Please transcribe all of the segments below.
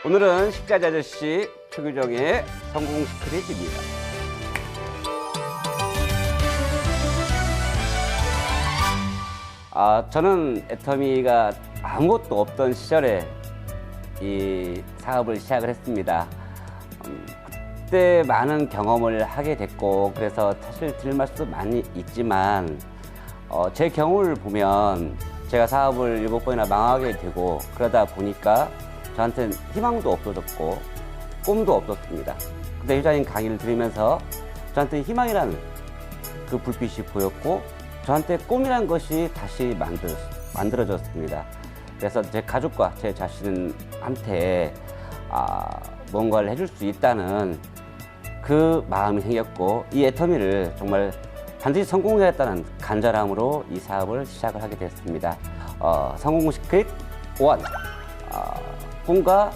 오늘은 식자재 아저씨 최규정의 성공 시크릿입니다. 저는 애터미가 아무것도 없던 시절에 이 사업을 시작을 했습니다. 그때 많은 경험을 하게 됐고, 그래서 사실 드릴 말씀도 많이 있지만 제 경우를 보면 제가 사업을 7번이나 망하게 되고, 그러다 보니까 저한테는 희망도 없어졌고 꿈도 없었습니다. 근데 회장님 강의를 들으면서 저한테 희망이라는 그 불빛이 보였고, 저한테 꿈이란 것이 다시 만들어졌습니다. 그래서 제 가족과 제 자신한테 뭔가를 해줄 수 있다는 그 마음이 생겼고, 이 애터미를 정말 반드시 성공해야겠다는 간절함으로 이 사업을 시작을 하게 됐습니다. 성공 시크릿 1. 꿈과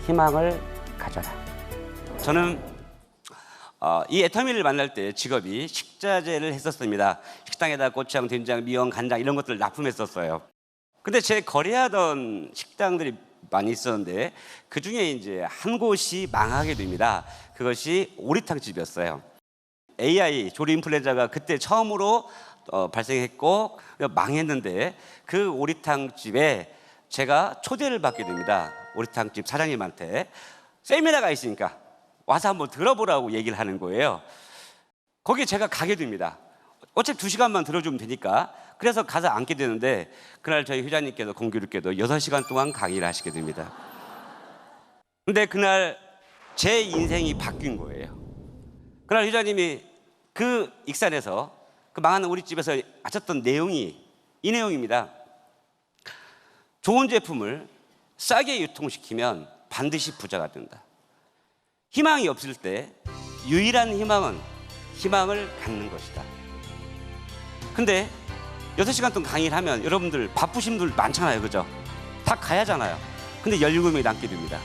희망을 가져라. 저는 이 애터미를 만날 때 직업이 식자재를 했었습니다. 식당에다 고추장, 된장, 미원, 간장 이런 것들을 납품했었어요. 근데 제 거래하던 식당들이 많이 있었는데 그 중에 이제 한 곳이 망하게 됩니다. 그것이 오리탕집이었어요. AI 조리 인플루엔자가 그때 처음으로 발생했고 망했는데, 그 오리탕집에 제가 초대를 받게 됩니다. 오리탕집 사장님한테 세미나가 있으니까 와서 한번 들어보라고 얘기를 하는 거예요. 거기에 제가 가게 됩니다. 어차피 2시간만 들어주면 되니까. 그래서 가서 앉게 되는데, 그날 저희 회장님께서 공교롭게도 6시간 동안 강의를 하시게 됩니다. 근데 그날 제 인생이 바뀐 거예요. 그날 회장님이 그 익산에서 그 망하는 우리집에서 하셨던 내용이 이 내용입니다. 좋은 제품을 싸게 유통시키면 반드시 부자가 된다. 희망이 없을 때 유일한 희망은 희망을 갖는 것이다. 근데 6시간 동안 강의를 하면 여러분들 바쁘신 분들 많잖아요, 그죠? 다 가야 하잖아요. 근데 17명이 남게 됩니다.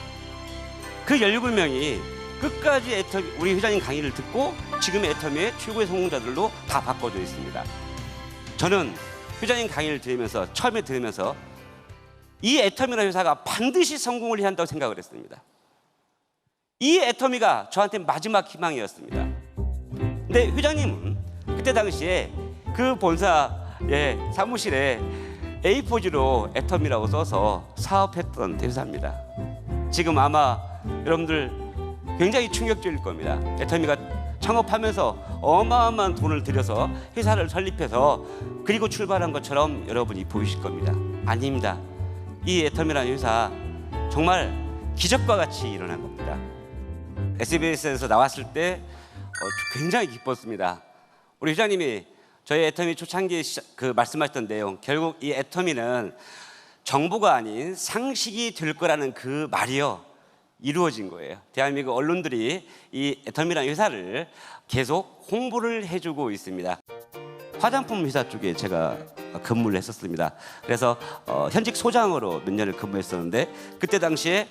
그 17명이 끝까지 우리 회장님 강의를 듣고 지금의 애터미의 최고의 성공자들로 다 바꿔져 있습니다. 저는 회장님 강의를 처음에 들으면서 이 애터미라는 회사가 반드시 성공을 해야 한다고 생각을 했습니다. 이 애터미가 저한테 마지막 희망이었습니다. 근데 회장님은 그때 당시에 그 본사의 사무실에 A4지로 애터미라고 써서 사업했던 회사입니다. 지금 아마 여러분들 굉장히 충격적일 겁니다. 애터미가 창업하면서 어마어마한 돈을 들여서 회사를 설립해서 그리고 출발한 것처럼 여러분이 보이실 겁니다. 아닙니다. 이 애터미라는 회사 정말 기적과 같이 일어난 겁니다. SBS에서 나왔을 때 굉장히 기뻤습니다. 우리 회장님이 저희 애터미 초창기에 말씀하셨던 내용, 결국 이 애터미는 정보가 아닌 상식이 될 거라는 그 말이요, 이루어진 거예요. 대한민국 언론들이 이 애터미라는 회사를 계속 홍보를 해주고 있습니다. 화장품 회사 쪽에 제가 근무를 했었습니다. 그래서 현직 소장으로 몇 년을 근무했었는데, 그때 당시에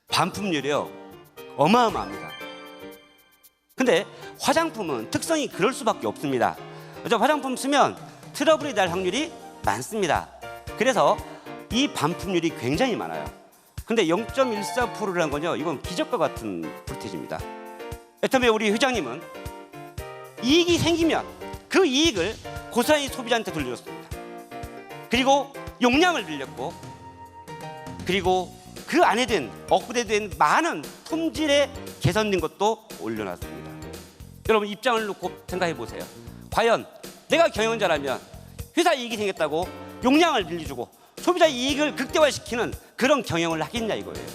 반품률이요 어마어마합니다. 근데 화장품은 특성이 그럴 수밖에 없습니다. 그래서 화장품 쓰면 트러블이 날 확률이 많습니다. 그래서 이 반품률이 굉장히 많아요. 근데 0.14%라는 건요, 이건 기적과 같은 볼테이지입니다. 애터미 우리 회장님은 이익이 생기면 그 이익을 고스란히 소비자한테 돌려줬습니다. 그리고 용량을 늘렸고, 그리고 그 안에 든 업그레이드된 많은 품질에 개선된 것도 올려놨습니다. 여러분 입장을 놓고 생각해 보세요. 과연 내가 경영자라면 회사 이익이 생겼다고 용량을 늘려주고 소비자 이익을 극대화시키는 그런 경영을 하겠냐 이거예요.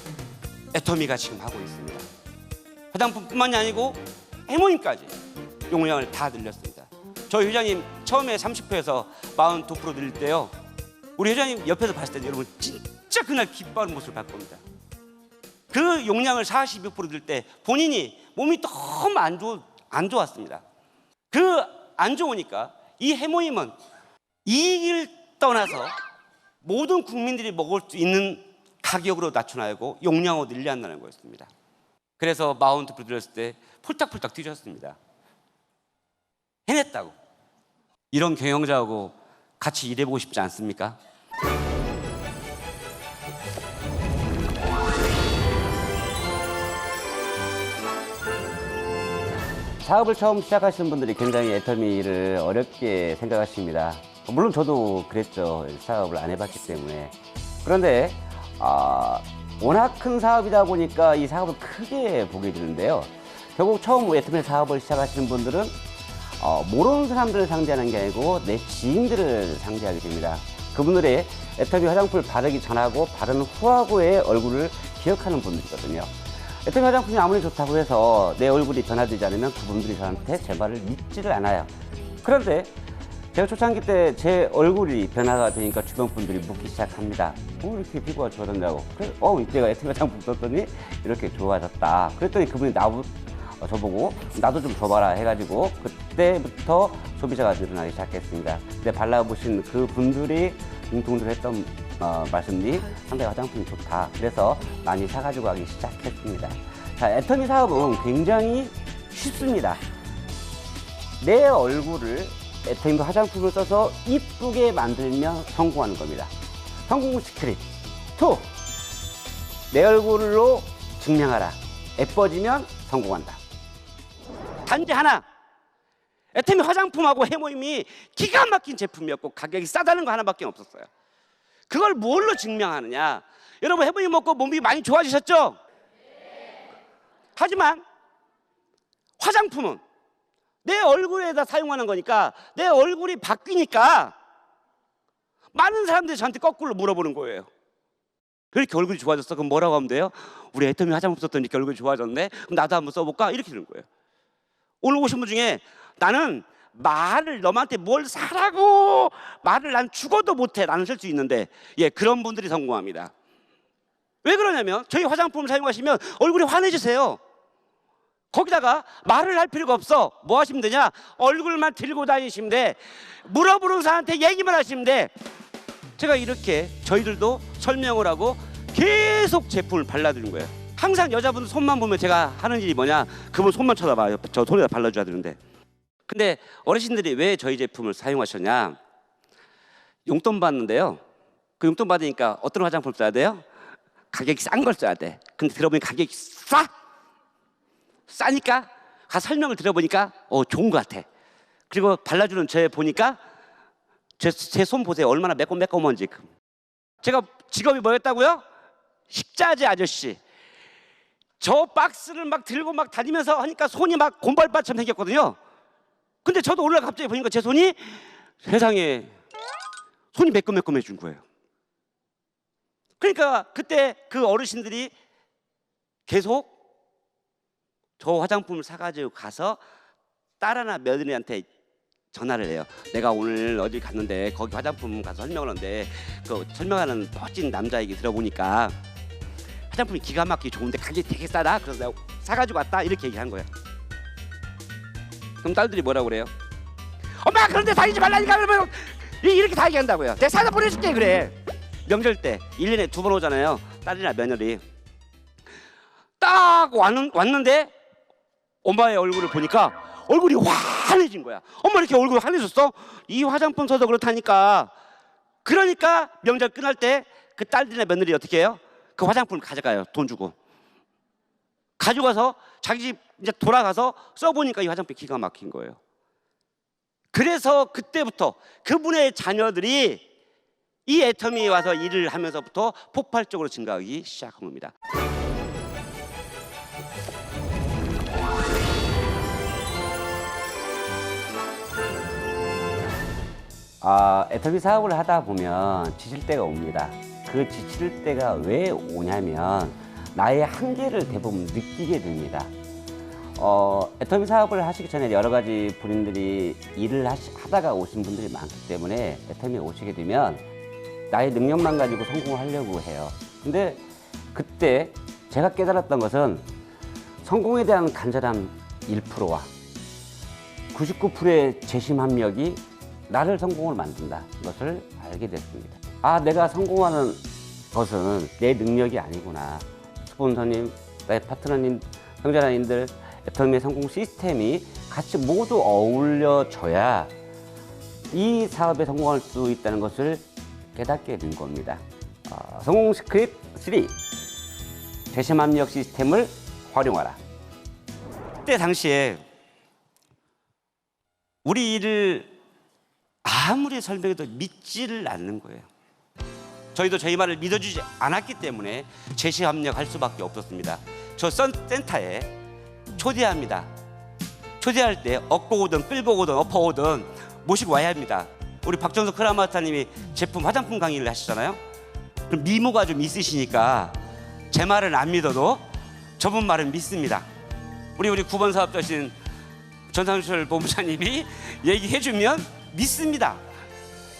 애터미가 지금 하고 있습니다. 화장품뿐만이 아니고 해모임까지 용량을 다 늘렸습니다. 저희 회장님 처음에 30%에서 42% 늘릴 때요, 우리 회장님 옆에서 봤을 때 여러분 진짜 그날 기뻐하는 모습을 볼 겁니다. 그 용량을 42% 늘 때 본인이 몸이 너무 안 좋았습니다. 그 안 좋으니까 이 해모임은 이익을 떠나서 모든 국민들이 먹을 수 있는 가격으로 낮춰놔야고 용량으로 늘려야 한다는 거였습니다. 그래서 42% 들었을 때 폴딱폴딱 뛰셨습니다. 해냈다고. 이런 경영자하고 같이 일해보고 싶지 않습니까? 사업을 처음 시작하시는 분들이 굉장히 애터미를 어렵게 생각하십니다. 물론 저도 그랬죠. 사업을 안 해봤기 때문에. 그런데 워낙 큰 사업이다 보니까 이 사업을 크게 보게 되는데요. 결국 처음 애터미 사업을 시작하시는 분들은 모르는 사람들을 상대하는 게 아니고 내 지인들을 상대하게 됩니다. 그분들의 애터미 화장품을 바르기 전하고 바르는 후하고의 얼굴을 기억하는 분들이거든요. 애터미 화장품이 아무리 좋다고 해서 내 얼굴이 변화되지 않으면 그분들이 저한테 제 말을 믿지를 않아요. 그런데 제가 초창기 때 제 얼굴이 변화가 되니까 주변 분들이 묻기 시작합니다. 이렇게 피부가 좋아졌냐고. 그래서 내가 애터미 화장품 썼더니 이렇게 좋아졌다. 그랬더니 그분이 저보고 나도 좀 줘봐라 해가지고 그때부터 소비자가 늘어나기 시작했습니다. 근데 발라보신 그 분들이 공통적으로 했던 말씀이 상당히 화장품이 좋다. 그래서 많이 사가지고 가기 시작했습니다. 자, 애터미 사업은 굉장히 쉽습니다. 내 얼굴을 애터미 화장품을 써서 이쁘게 만들면 성공하는 겁니다. 성공 시크릿 2. 내 얼굴로 증명하라. 예뻐지면 성공한다. 단지 하나, 애터미 화장품하고 해모임이 기가 막힌 제품이었고 가격이 싸다는 거 하나밖에 없었어요. 그걸 뭘로 증명하느냐? 여러분 해모임 먹고 몸이 많이 좋아지셨죠? 하지만 화장품은 내 얼굴에다 사용하는 거니까 내 얼굴이 바뀌니까 많은 사람들이 저한테 거꾸로 물어보는 거예요. 왜 이렇게 얼굴이 좋아졌어? 그럼 뭐라고 하면 돼요? 우리 애터미 화장품 썼더니 이렇게 얼굴이 좋아졌네? 그럼 나도 한번 써볼까? 이렇게 되는 거예요. 오늘 오신 분 중에 나는 말을 너한테 뭘 사라고 말을 난 죽어도 못해 나는 쓸 수 있는데 그런 분들이 성공합니다. 왜 그러냐면 저희 화장품을 사용하시면 얼굴이 환해지세요. 거기다가 말을 할 필요가 없어. 뭐 하시면 되냐? 얼굴만 들고 다니시면 돼. 물어보는 사람한테 얘기만 하시면 돼. 제가 이렇게 저희들도 설명을 하고 계속 제품을 발라드리는 거예요. 항상 여자분들 손만 보면 제가 하는 일이 뭐냐? 그분 손만 쳐다봐요. 저 손에다 발라줘야 되는데. 근데 어르신들이 왜 저희 제품을 사용하셨냐? 용돈 받는데요. 그 용돈 받으니까 어떤 화장품을 써야 돼요? 가격이 싼 걸 써야 돼. 근데 들어보니 가격이 싸니까 가서 설명을 들어보니까 좋은 것 같아. 그리고 발라주는 제 보니까 제 손 보세요. 얼마나 매콤매콤한지. 제가 직업이 뭐였다고요? 식자재 아저씨. 저 박스를 막 들고 막 다니면서 하니까 손이 막 곰발바처럼 생겼거든요. 근데 저도 오늘 갑자기 보니까 제 손이 세상에 손이 매끈매끈해진 거예요. 그러니까 그때 그 어르신들이 계속 저 화장품을 사가지고 가서 딸 하나 며느리한테 전화를 해요. 내가 오늘 어디 갔는데 거기 화장품 가서 설명을 하는데 그 설명하는 멋진 남자 얘기 들어보니까 화장품이 기가 막히게 좋은데 가격이 되게 싸다. 그래서 내가 사가지고 왔다. 이렇게 얘기한 거예요. 그럼 딸들이 뭐라고 그래요? 엄마 그런데 다니지 말라니까. 그러면 이렇게 다 얘기한다고요. 내가 사다 보내줄게 그래. 명절 때 1년에 2번 오잖아요. 딸이나 며느리. 딱 왔는데 엄마의 얼굴을 보니까 얼굴이 환해진 거야. 엄마 이렇게 얼굴이 환해졌어? 이 화장품 써서 그렇다니까. 그러니까 명절 끝날 때 그 딸들이나 며느리 어떻게 해요? 그 화장품을 가져가요. 돈 주고. 가져가서 자기 집 이제 돌아가서 써보니까 이 화장품이 기가 막힌 거예요. 그래서 그때부터 그분의 자녀들이 이 애터미에 와서 일을 하면서부터 폭발적으로 증가하기 시작한 겁니다. 애터미 사업을 하다 보면 지칠 때가 옵니다. 그 지칠 때가 왜 오냐면 나의 한계를 대부분 느끼게 됩니다. 애터미 사업을 하시기 전에 여러 가지 본인들이 일을 하다가 오신 분들이 많기 때문에 애터미에 오시게 되면 나의 능력만 가지고 성공하려고 해요. 근데 그때 제가 깨달았던 것은 성공에 대한 간절한 1%와 99%의 재심합력이 나를 성공을 만든다. 이것을 알게 됐습니다. 내가 성공하는 것은 내 능력이 아니구나. 스폰서님, 나의 파트너님, 성전하님들, 애터미의 성공 시스템이 같이 모두 어울려져야 이 사업에 성공할 수 있다는 것을 깨닫게 된 겁니다. 성공 시크릿 3. 재심합력 시스템을 활용하라. 그때 당시에 우리 일을 아무리 설명해도 믿지를 않는 거예요. 저희도 저희 말을 믿어주지 않았기 때문에 제시 협력할 수밖에 없었습니다. 저 센터에 초대합니다. 초대할 때 업고 오든 끌고 오든 엎어 오든 모시고 와야 합니다. 우리 박정석 크라마스터님이 제품 화장품 강의를 하시잖아요. 그럼 미모가 좀 있으시니까 제 말은 안 믿어도 저분 말은 믿습니다. 우리 9번 사업자신 전상철 본부장님이 얘기해주면 믿습니다.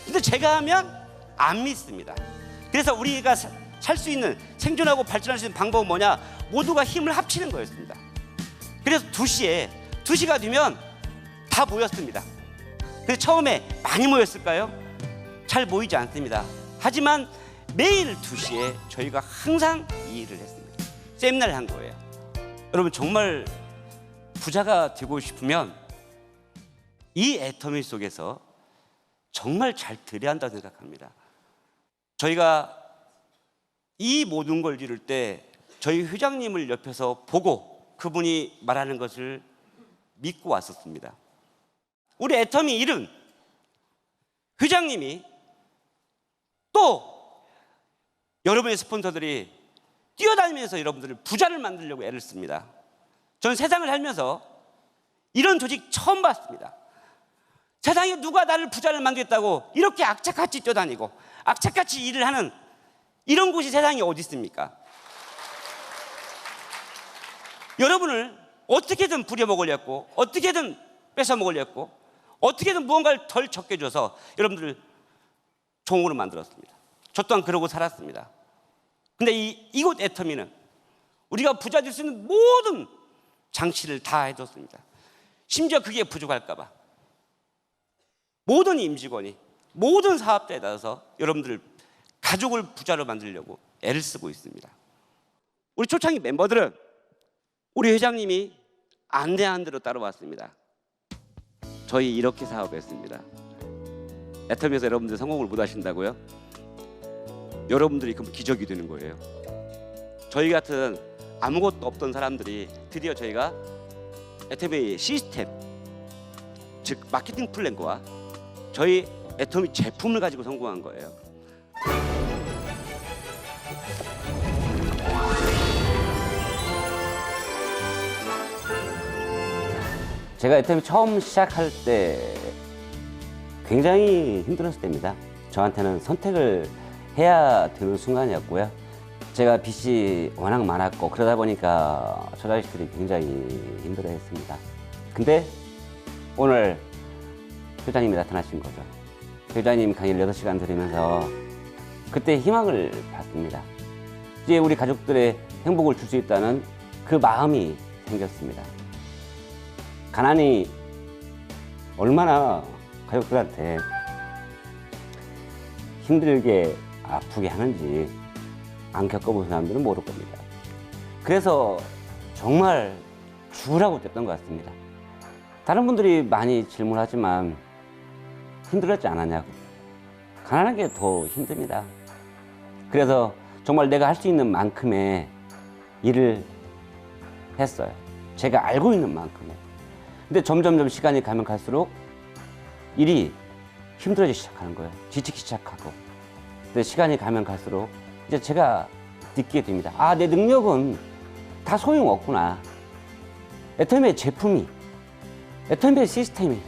근데 제가 하면 안 믿습니다. 그래서 우리가 살 수 있는, 생존하고 발전할 수 있는 방법은 뭐냐? 모두가 힘을 합치는 거였습니다. 그래서 2시가 되면 다 모였습니다. 그래서 처음에 많이 모였을까요? 잘 모이지 않습니다. 하지만 매일 2시에 저희가 항상 이 일을 했습니다. 세미나를 한 거예요. 여러분, 정말 부자가 되고 싶으면 이 애터미 속에서 정말 잘 들여야 한다고 생각합니다. 저희가 이 모든 걸 이룰 때 저희 회장님을 옆에서 보고 그분이 말하는 것을 믿고 왔었습니다. 우리 애터미 일은 회장님이 또 여러분의 스폰서들이 뛰어다니면서 여러분들을 부자를 만들려고 애를 씁니다. 저는 세상을 살면서 이런 조직 처음 봤습니다. 세상에 누가 나를 부자를 만들겠다고 이렇게 악착같이 뛰어다니고 악착같이 일을 하는 이런 곳이 세상에 어디 있습니까? 여러분을 어떻게든 부려먹으려고, 어떻게든 뺏어먹으려고, 어떻게든 무언가를 덜 적게 줘서 여러분들을 종으로 만들었습니다. 저 또한 그러고 살았습니다. 근데 이곳 애터미는 우리가 부자 될 수 있는 모든 장치를 다 해뒀습니다. 심지어 그게 부족할까 봐 모든 임직원이, 모든 사업자에 따라서 여러분들을, 가족을 부자로 만들려고 애를 쓰고 있습니다. 우리 초창기 멤버들은 우리 회장님이 안내한 대로 따라왔습니다. 저희 이렇게 사업했습니다. 애터미에서 여러분들 성공을 못 하신다고요? 여러분들이 그럼 기적이 되는 거예요. 저희 같은 아무것도 없던 사람들이 드디어 저희가 애터미 시스템, 즉 마케팅 플랜과 저희 애터미 제품을 가지고 성공한 거예요. 제가 애터미 처음 시작할 때 굉장히 힘들었을 때입니다. 저한테는 선택을 해야 되는 순간이었고요. 제가 빚이 워낙 많았고 그러다 보니까 저 자식들이 굉장히 힘들어했습니다. 근데 오늘 회장님이 나타나신 거죠. 회장님 강의를 6시간 들으면서 그때 희망을 봤습니다. 이제 우리 가족들의 행복을 줄 수 있다는 그 마음이 생겼습니다. 가난이 얼마나 가족들한테 힘들게 아프게 하는지 안 겪어본 사람들은 모를 겁니다. 그래서 정말 죽으라고 뛰었던 것 같습니다. 다른 분들이 많이 질문하지만 힘들었지 않았냐고. 가난한 게 더 힘듭니다. 그래서 정말 내가 할 수 있는 만큼의 일을 했어요. 제가 알고 있는 만큼의. 근데 점점 시간이 가면 갈수록 일이 힘들어지기 시작하는 거예요. 지치기 시작하고. 근데 시간이 가면 갈수록 이제 제가 느끼게 됩니다. 아, 내 능력은 다 소용없구나. 애터미의 제품이, 애터미의 시스템이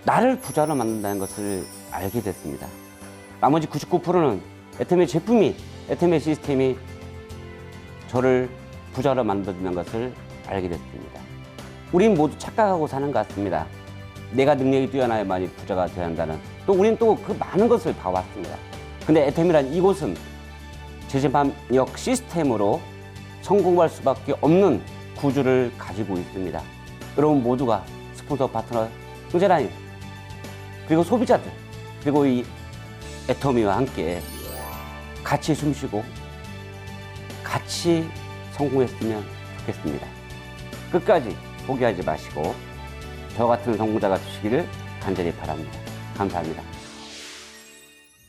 나를 부자로 만든다는 것을 알게 됐습니다. 나머지 99%는 애터미의 제품이, 애터미의 시스템이 저를 부자로 만든다는 것을 알게 됐습니다. 우린 모두 착각하고 사는 것 같습니다. 내가 능력이 뛰어나야만이 부자가 되어야 한다는. 또 우린 또 그 많은 것을 봐왔습니다. 근데 애터미란 이곳은 제재방역 시스템으로 성공할 수밖에 없는 구조를 가지고 있습니다. 여러분 모두가 스폰서, 파트너, 형제라인, 그리고 소비자들, 그리고 이 애터미와 함께 같이 숨쉬고 같이 성공했으면 좋겠습니다. 끝까지 포기하지 마시고 저 같은 성공자가 되시기를 간절히 바랍니다. 감사합니다.